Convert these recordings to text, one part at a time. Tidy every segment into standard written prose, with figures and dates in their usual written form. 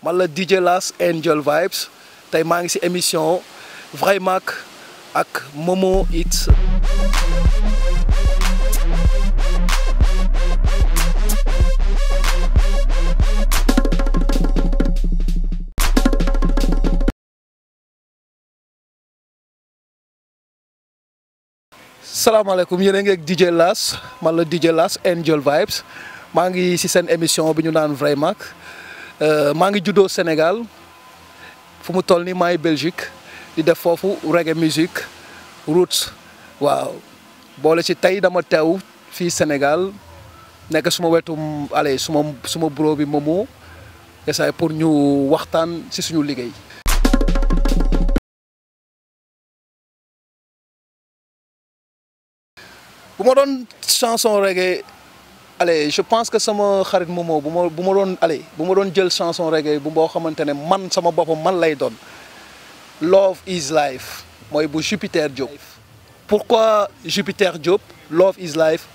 man la DJ Las Angel Vibes tey maa ngi ci émission Vraiment ak Momo Hits. salaamaaleykum yéen a ngi ak DJ Las man la DJ Las Angel Vibes maa ngi ci seen émission bi ñu naan Vraiment maa ngi juddoo Sénégal fu mu toll nii maa ngi Belgique di def foofu reggae music roots waaw boole ci tey dama teew fii Sénégal nekk suma wetu allez suma bureau bi Momo essaye pour ñu waxtaan ci suñu liggéey. bu ma doon chanson reggae allez je pense que sama xarit Momo bu ma doon jël chanson reggae bu boo xamante ne man sama boppam man lay doon Love is Life mooy bu Jupiter Diop. Pourquoi Jupiter Diop Love is Life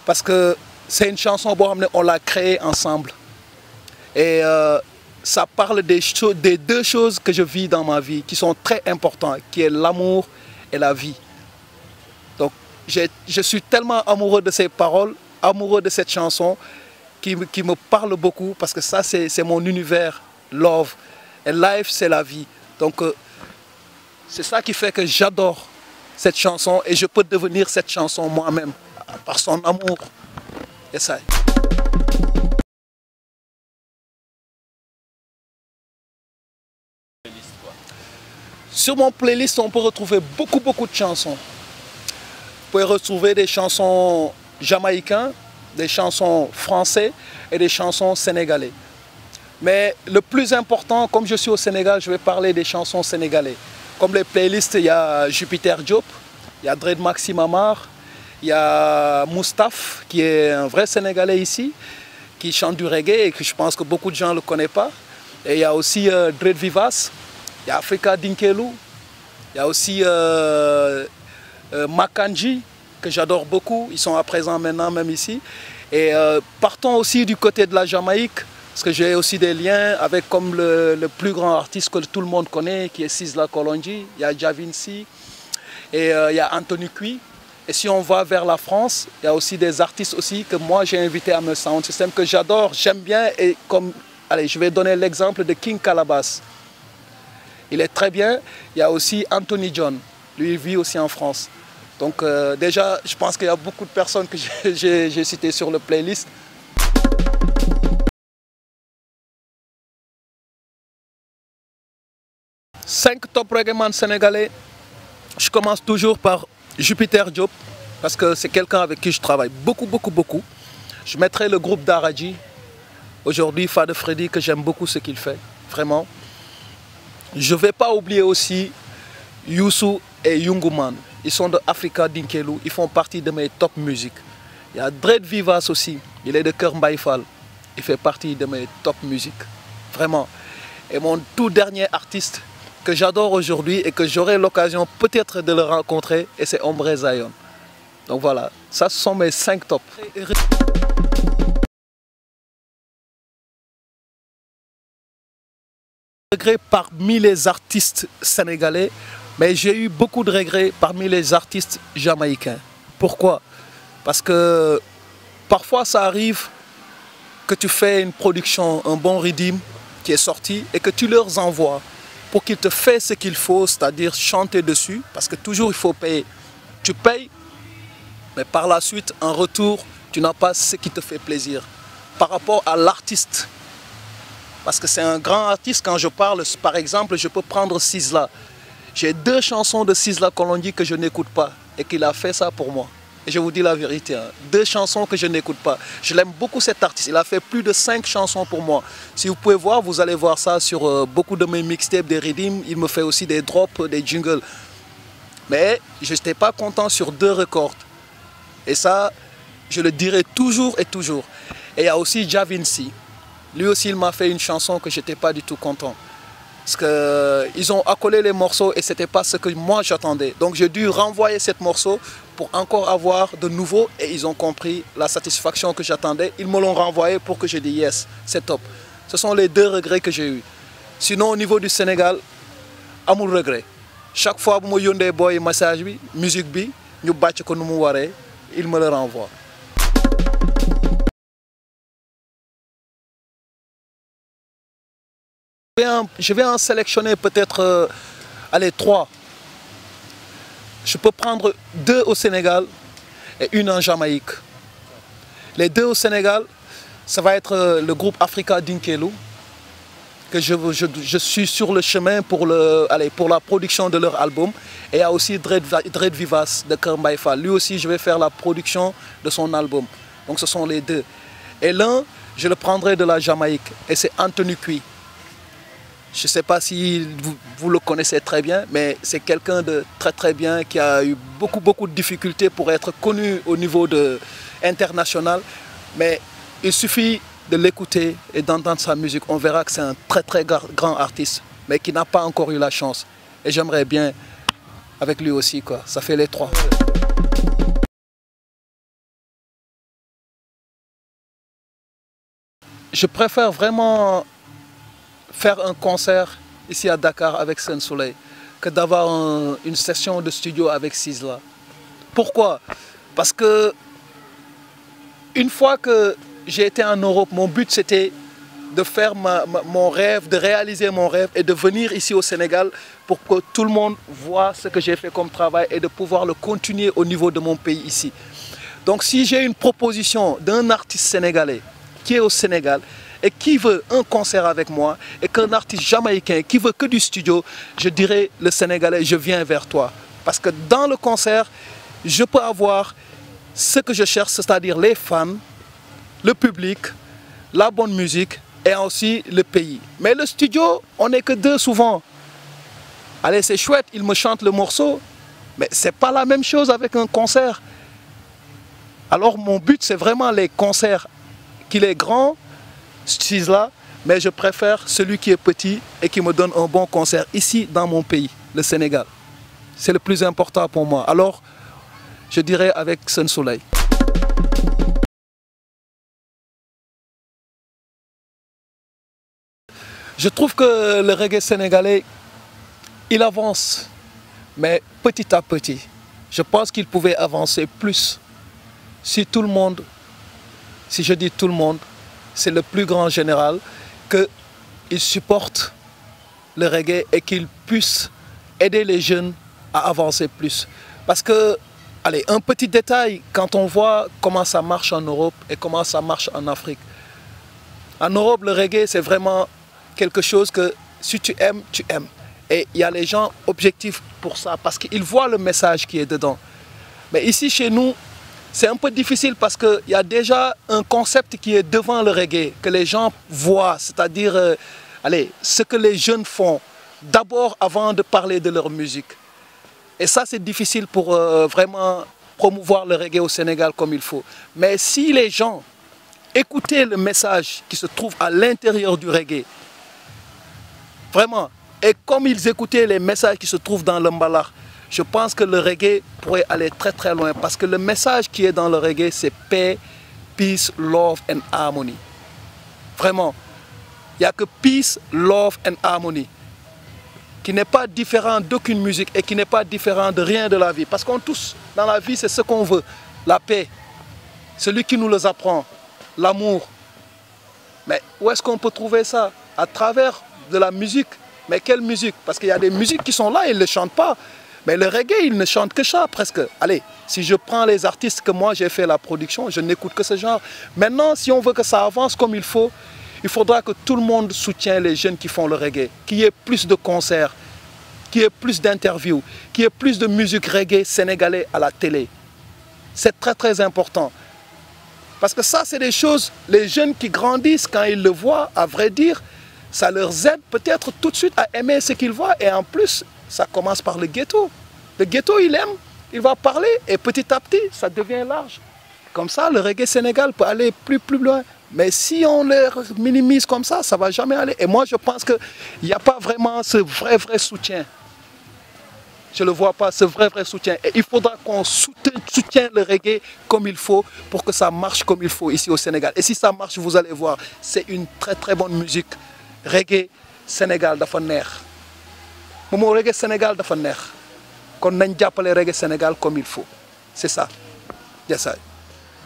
parce que c'est une chanson boo xam ne on l'a créée ensemble et ça parle des deux choses que je vis dans ma vie qui sont très importantes qui est l'amour et la vie. Donc je suis tellement amoureux de ces paroles, amoureux de cette chanson qui me parle beaucoup parce que ça c'est mon univers, love. Et life c'est la vie. Donc c'est ça qui fait que j'adore cette chanson et je peux devenir cette chanson moi-même par son amour. Et ça. Sur mon playlist, on peut retrouver beaucoup de chansons. Vous pouvez retrouver des chansons jamaïcaines, des chansons françaises et des chansons sénégalaises. Mais le plus important, comme je suis au Sénégal, je vais parler des chansons sénégalaises. Comme les playlists, il y a Jupiter Diop, il y a Dred Maxime Amar, il y a Moustapha, qui est un vrai Sénégalais ici, qui chante du reggae et que je pense que beaucoup de gens ne le connaissent pas. Et il y a aussi Dred Vivas, il y a Africa Dinkelou, il y a aussi Makanji, que j'adore beaucoup, ils sont à présent maintenant même ici. Et partons aussi du côté de la Jamaïque, parce que j'ai aussi des liens avec comme le plus grand artiste que tout le monde connaît, qui est Sizzla Kolonji, il y a Javinci, et il y a Anthony Cui. Et si on va vers la France, il y a aussi des artistes aussi que moi j'ai invité à mon sound system, que j'adore, j'aime bien, et comme, allez, je vais donner l'exemple de King Calabas. Il est très bien. Il y a aussi Anthony John, lui il vit aussi en France. Donc déjà, je pense qu'il y a beaucoup de personnes que j'ai citées sur le playlist. Cinq top reggaeman sénégalais. Je commence toujours par Jupiter Diop, parce que c'est quelqu'un avec qui je travaille beaucoup. Je mettrai le groupe Daradji. Aujourd'hui, Fade Freddy, que j'aime beaucoup ce qu'il fait, vraiment. Je ne vais pas oublier aussi Youssou et Yunguman. Ils sont de Africa Dinkelou, ils font partie de mes top musiques. Il y a Dred Vivas aussi, il est de Kër Mbaye Fall. Il fait partie de mes top musiques, vraiment. Et mon tout dernier artiste que j'adore aujourd'hui et que j'aurai l'occasion peut-être de le rencontrer, et c'est Ombre Zion. Donc voilà, ça ce sont mes 5 tops. Regrets parmi les artistes sénégalais, mais j'ai eu beaucoup de regrets parmi les artistes jamaïcains. Pourquoi? Parce que parfois ça arrive que tu fais une production, un bon rythme qui est sorti et que tu leur envoies pour qu'ils te fassent ce qu'il faut, c'est-à-dire chanter dessus, parce que toujours il faut payer. Tu payes, mais par la suite, en retour, tu n'as pas ce qui te fait plaisir. Par rapport à l'artiste, parce que c'est un grand artiste, quand je parle, par exemple, je peux prendre Sizzla. J'ai 2 chansons de Sizzla Kolonji que je n'écoute pas et qu'il a fait ça pour moi. Et je vous dis la vérité, hein, 2 chansons que je n'écoute pas. Je l'aime beaucoup cet artiste, il a fait plus de 5 chansons pour moi. Si vous pouvez voir, vous allez voir ça sur beaucoup de mes mixtapes, des rhythms. Il me fait aussi des drops, des jingles. Mais je n'étais pas content sur 2 records. Et ça, je le dirai toujours et toujours. Et il y a aussi Javinci. Lui aussi, il m'a fait une chanson que je n'étais pas du tout content. Parce qu'ils ont accolé les morceaux et ce n'était pas ce que moi j'attendais. Donc j'ai dû renvoyer ce morceau pour encore avoir de nouveau et ils ont compris la satisfaction que j'attendais. Ils me l'ont renvoyé pour que je dise yes, c'est top. Ce sont les 2 regrets que j'ai eus. Sinon, au niveau du Sénégal, amul regret. Chaque fois que je yondé boy massage bi, musique bi, ñu batch ko numu waré, il me le renvoie. Je vais en sélectionner peut-être allez, 3. Je peux prendre 2 au Sénégal et une en Jamaïque. Les 2 au Sénégal, ça va être le groupe Africa Dinkelou, que je suis sur le chemin pour la production de leur album. Et il y a aussi Dred Vivas de Kër Fall. Lui aussi, je vais faire la production de son album. Donc ce sont les 2. Et l'un, je le prendrai de la Jamaïque. Et c'est Anthony Cui. Je ne sais pas si vous le connaissez très bien, mais c'est quelqu'un de très bien qui a eu beaucoup de difficultés pour être connu au niveau international. Mais il suffit de l'écouter et d'entendre sa musique. On verra que c'est un très grand artiste, mais qui n'a pas encore eu la chance. Et j'aimerais bien avec lui aussi, quoi. Ça fait les 3. Je préfère vraiment faire un concert ici à Dakar avec Sen Soleil que d'avoir une session de studio avec Sizzla. Pourquoi? Parce que une fois que j'ai été en Europe, mon but c'était de faire mon rêve, de réaliser mon rêve et de venir ici au Sénégal pour que tout le monde voit ce que j'ai fait comme travail et de pouvoir le continuer au niveau de mon pays ici. Donc si j'ai une proposition d'un artiste sénégalais qui est au Sénégal et qui veut un concert avec moi, et qu'un artiste jamaïcain qui veut que du studio, je dirais le Sénégalais, je viens vers toi. Parce que dans le concert, je peux avoir ce que je cherche, c'est-à-dire les fans, le public, la bonne musique et aussi le pays. Mais le studio, on n'est que 2 souvent. Allez, c'est chouette, il me chante le morceau, mais ce n'est pas la même chose avec un concert. Alors mon but, c'est vraiment les concerts, qu'il est grand, Sizzla, mais je préfère celui qui est petit et qui me donne un bon concert ici dans mon pays, le Sénégal. C'est le plus important pour moi. Alors, je dirais avec Sen Soleil. Je trouve que le reggae sénégalais, il avance, mais petit à petit. Je pense qu'il pouvait avancer plus si tout le monde, si je dis tout le monde, c'est le plus grand général, qu'il supporte le reggae et qu'il puisse aider les jeunes à avancer plus. Parce que, allez, un petit détail, quand on voit comment ça marche en Europe et comment ça marche en Afrique. En Europe, le reggae, c'est vraiment quelque chose que si tu aimes, tu aimes. Et il y a les gens objectifs pour ça, parce qu'ils voient le message qui est dedans. Mais ici, chez nous, c'est un peu difficile parce qu'il y a déjà un concept qui est devant le reggae, que les gens voient, c'est-à-dire allez, ce que les jeunes font d'abord avant de parler de leur musique. Et ça, c'est difficile pour vraiment promouvoir le reggae au Sénégal comme il faut. Mais si les gens écoutaient le message qui se trouve à l'intérieur du reggae, vraiment, et comme ils écoutaient les messages qui se trouvent dans le mbalar, je pense que le reggae pourrait aller très loin parce que le message qui est dans le reggae, c'est paix, peace, love and harmony. Vraiment, il n'y a que peace, love and harmony qui n'est pas différent d'aucune musique et qui n'est pas différent de rien de la vie. Parce qu'on tous, dans la vie, c'est ce qu'on veut. La paix, celui qui nous les apprend, l'amour. Mais où est-ce qu'on peut trouver ça? À travers de la musique. Mais quelle musique? Parce qu'il y a des musiques qui sont là, ils ne le chantent pas. Mais le reggae, il ne chante que ça presque. Allez, si je prends les artistes que moi j'ai fait la production, je n'écoute que ce genre. Maintenant, si on veut que ça avance comme il faudra que tout le monde soutienne les jeunes qui font le reggae. Qu'il y ait plus de concerts, qu'il y ait plus d'interviews, qu'il y ait plus de musique reggae sénégalais à la télé. C'est très important. Parce que ça, c'est des choses, les jeunes qui grandissent, quand ils le voient, à vrai dire, ça leur aide peut-être tout de suite à aimer ce qu'ils voient. Et en plus, ça commence par le ghetto. Le ghetto, il aime, il va parler et petit à petit, ça devient large. Comme ça, le reggae Sénégal peut aller plus loin. Mais si on les minimise comme ça, ça ne va jamais aller. Et moi, je pense qu'il n'y a pas vraiment ce vrai soutien. Je ne le vois pas, ce vrai soutien. Et il faudra qu'on soutienne le reggae comme il faut pour que ça marche comme il faut ici au Sénégal. Et si ça marche, vous allez voir, c'est une très bonne musique. Reggae, Sénégal dafa neex Momo reggae Sénégal dafa neex kon nañ jàppale reggae Sénégal comme il faut c'est ça. Yes, I.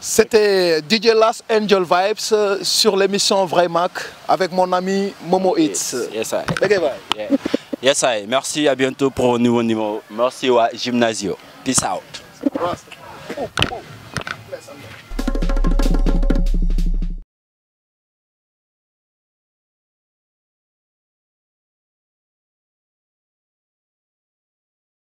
C'était DJ Last Angel Vibes sur l'émission Vrai Mac avec mon ami Momo Hits. Yes, I. Okay, bye. Yeah. Yes, I. Merci, à bientôt pour un nouveau numéro. Merci à Gymnasio. Peace out.